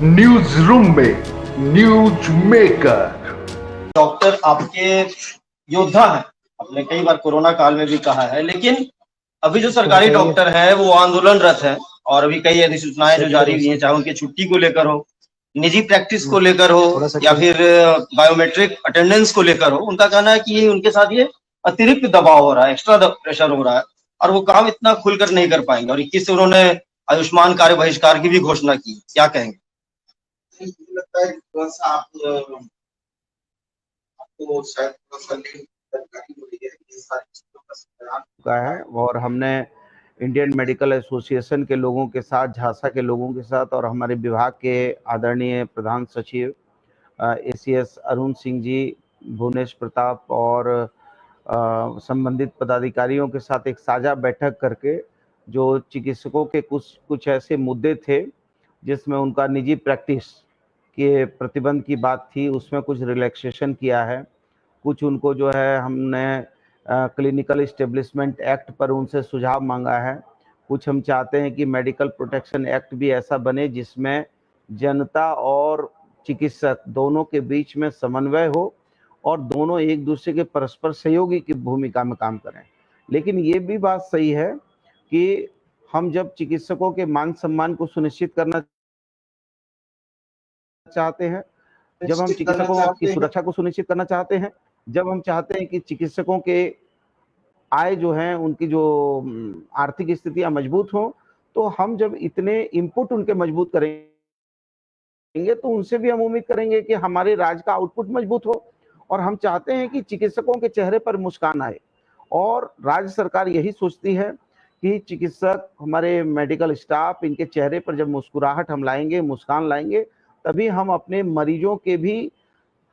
News room में news maker. Doctor आपके योद्धा हैं, आपने कई बार कोरोना काल में भी कहा है, लेकिन अभी जो सरकारी डॉक्टर हैं वो आंदोलनरत हैं और अभी कई अधिसूचनाएं जो जारी हुई हैं, चाहे उनकी छुट्टी को लेकर हो, निजी प्रैक्टिस को लेकर हो या फिर बायोमेट्रिक अटेंडेंस को लेकर हो, उनका कहना है कि उनके साथ ये अतिरिक्त दबाव हो रहा है, एक्स्ट्रा प्रेशर हो रहा है और वो काम इतना खुलकर नहीं कर पाएंगे। और 21 से उन्होंने आयुष्मान कार्य बहिष्कार की भी घोषणा की। क्या कहेंगे? लगता है थोड़ा सा आपको शायद थोड़ा सा नहीं जानकारी हो रही है ये सारी चीजों का का है। और हमने इंडियन मेडिकल एसोसिएशन के लोगों के साथ, झांसा के लोगों के साथ और हमारे विभाग के आदरणीय प्रधान सचिव एसीएस अरुण सिंह जी, भुवनेश प्रताप और संबंधित पदाधिकारियों के साथ एक साझा बैठक करके जो चिकित्सकों के कुछ ऐसे मुद्दे थे जिसमें उनका निजी प्रैक्टिस के प्रतिबंध की बात थी, उसमें कुछ रिलैक्सेशन किया है। कुछ उनको जो है हमने क्लिनिकल इस्टेब्लिशमेंट एक्ट पर उनसे सुझाव मांगा है। कुछ हम चाहते हैं कि मेडिकल प्रोटेक्शन एक्ट भी ऐसा बने जिसमें जनता और चिकित्सक दोनों के बीच में समन्वय हो और दोनों एक दूसरे के परस्पर सहयोगी की भूमिका में काम करें। लेकिन ये भी बात सही है कि हम जब चिकित्सकों के मान सम्मान को सुनिश्चित करना चाहते हैं, जब हम चिकित्सकों की सुरक्षा को सुनिश्चित करना चाहते हैं, जब हम चाहते हैं कि चिकित्सकों के आय जो है, उनकी जो आर्थिक स्थितियां मजबूत हो, तो हम जब इतने इनपुट उनके मजबूत करेंगे तो उनसे भी हम उम्मीद करेंगे कि हमारे राज्य का आउटपुट मजबूत हो। और हम चाहते हैं कि चिकित्सकों के चेहरे पर मुस्कान आए और राज्य सरकार यही सोचती है कि चिकित्सक, हमारे मेडिकल स्टाफ, इनके चेहरे पर जब मुस्कुराहट हम लाएंगे, मुस्कान लाएंगे, तभी हम अपने मरीजों के भी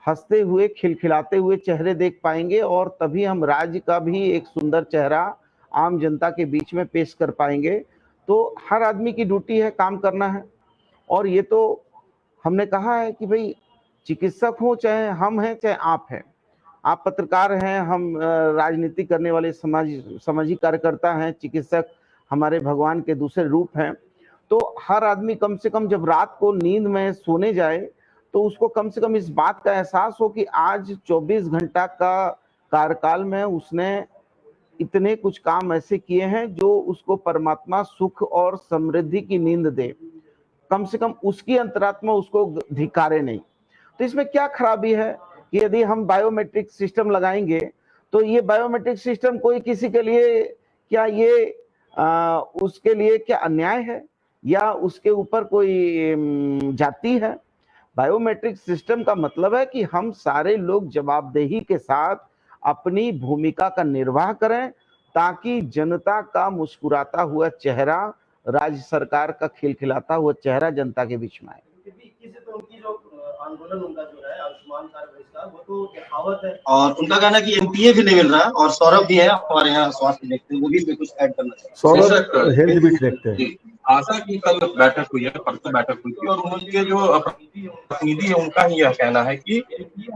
हंसते हुए, खिलखिलाते हुए चेहरे देख पाएंगे और तभी हम राज्य का भी एक सुंदर चेहरा आम जनता के बीच में पेश कर पाएंगे। तो हर आदमी की ड्यूटी है काम करना है और ये तो हमने कहा है कि भाई चिकित्सक हो, चाहे हम हैं चाहे आप हैं, आप पत्रकार हैं, हम राजनीति करने वाले सामाजिक कार्यकर्ता हैं, चिकित्सक हमारे भगवान के दूसरे रूप हैं। तो हर आदमी कम से कम जब रात को नींद में सोने जाए तो उसको कम से कम इस बात का एहसास हो कि आज 24 घंटा का कार्यकाल में उसने इतने कुछ काम ऐसे किए हैं जो उसको परमात्मा सुख और समृद्धि की नींद दे। कम से कम उसकी अंतरात्मा उसको धिक्कारे नहीं। तो इसमें क्या खराबी है कि यदि हम बायोमेट्रिक सिस्टम लगाएंगे तो ये बायोमेट्रिक सिस्टम कोई किसी के लिए क्या ये उसके लिए क्या अन्याय है या उसके ऊपर कोई जाति है? बायोमेट्रिक सिस्टम का मतलब है कि हम सारे लोग जवाबदेही के साथ अपनी भूमिका का निर्वाह करें ताकि जनता का मुस्कुराता हुआ चेहरा, राज्य सरकार का खिलखिलाता हुआ चेहरा जनता के बीच में आए। आंदोलन उनका जो है आयुष्मान कार्ड बहिष्कार, वो तो दिखावत है और उनका कहना है कि एमपीए भी नहीं मिल रहा है। और सौरभ भी है हमारे यहाँ स्वास्थ्य देखते हैं, वो भी इसमें कुछ ऐड करना चाहिए। सौरभ हेल्थ भी देखते हैं। आशा की कल बैठक हुई है, परसों बैठक हुई थी और उनके जो प्रतिनिधि है उनका ही यह कहना है कि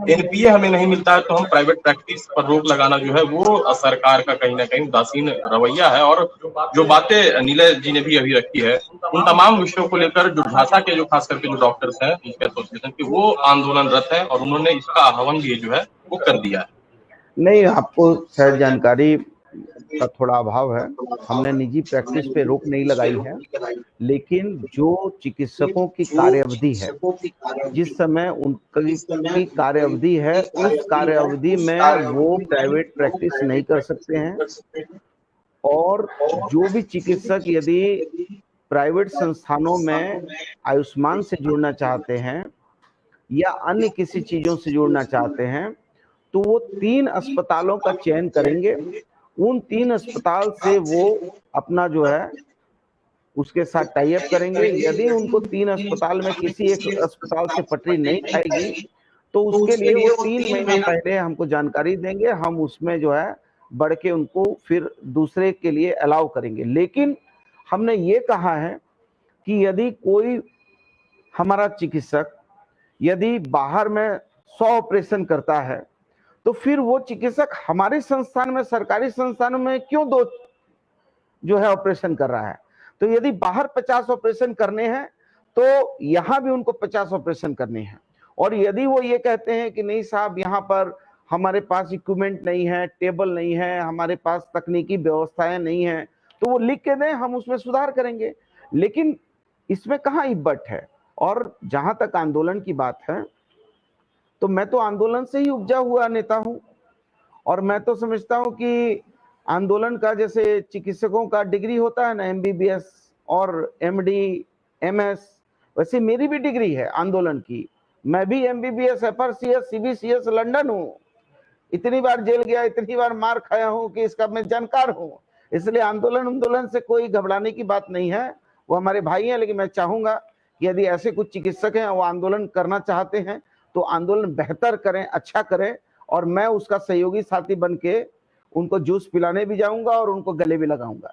एनपीए हमें नहीं मिलता है तो हम प्राइवेट प्रैक्टिस पर रोक लगाना जो है वो सरकार का कहीं ना कहीं उदासीन रवैया है। और जो बातें नीलय जी ने भी अभी रखी है उन तमाम विषयों को लेकर जो झांसा के जो खास करके जो डॉक्टर्स हैं उसके एसोसिएशन के, वो आंदोलनरत है और उन्होंने इसका आह्वान भी जो है वो कर दिया है। नहीं, आपको शायद जानकारी का थोड़ा अभाव है। हमने निजी प्रैक्टिस पे रोक नहीं लगाई है, लेकिन जो चिकित्सकों की कार्यावधि है, जिस समय उनकी कार्यावधि है, उस कार्यावधि में वो प्राइवेट प्रैक्टिस नहीं कर सकते हैं। और जो भी चिकित्सक यदि प्राइवेट संस्थानों में आयुष्मान से जुड़ना चाहते हैं या अन्य किसी चीजों से जुड़ना चाहते हैं तो वो 3 अस्पतालों का चयन करेंगे। उन 3 अस्पताल से वो अपना जो है उसके साथ टाई अप करेंगे। यदि उनको 3 अस्पताल में किसी एक अस्पताल से पटरी नहीं खाएगी तो उसके लिए वो 3 महीना पहले हमको जानकारी देंगे, हम उसमें जो है बढ़ के उनको फिर दूसरे के लिए अलाउ करेंगे। लेकिन हमने ये कहा है कि यदि कोई हमारा चिकित्सक यदि बाहर में 100 ऑपरेशन करता है तो फिर वो चिकित्सक हमारे संस्थान में, सरकारी संस्थानों में क्यों 2 जो है ऑपरेशन कर रहा है? तो यदि बाहर 50 ऑपरेशन करने हैं तो यहां भी उनको 50 ऑपरेशन करने हैं। और यदि वो ये कहते हैं कि नहीं साहब यहाँ पर हमारे पास इक्विपमेंट नहीं है, टेबल नहीं है, हमारे पास तकनीकी व्यवस्थाएं नहीं है, तो वो लिख के दें, हम उसमें सुधार करेंगे। लेकिन इसमें कहाँ इब्बट है। और जहां तक आंदोलन की बात है, तो मैं तो आंदोलन से ही उपजा हुआ नेता हूं, और मैं तो समझता हूं कि आंदोलन का जैसे चिकित्सकों का डिग्री होता है ना, MBBS और MD MS, वैसे मेरी भी डिग्री है आंदोलन की। मैं भी MBBS FRCS CBCS लंदन हूं, इतनी बार जेल गया, इतनी बार मार खाया हूं कि इसका मैं जानकार हूं। इसलिए आंदोलन से कोई घबराने की बात नहीं है, वो हमारे भाई हैं। लेकिन मैं चाहूंगा कि यदि ऐसे कुछ चिकित्सक हैं वो आंदोलन करना चाहते हैं तो आंदोलन बेहतर करें, अच्छा करें, और मैं उसका सहयोगी साथी बन के उनको जूस पिलाने भी जाऊंगा और उनको गले भी लगाऊंगा।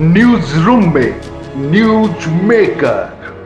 न्यूज रूम में न्यूज मेकर।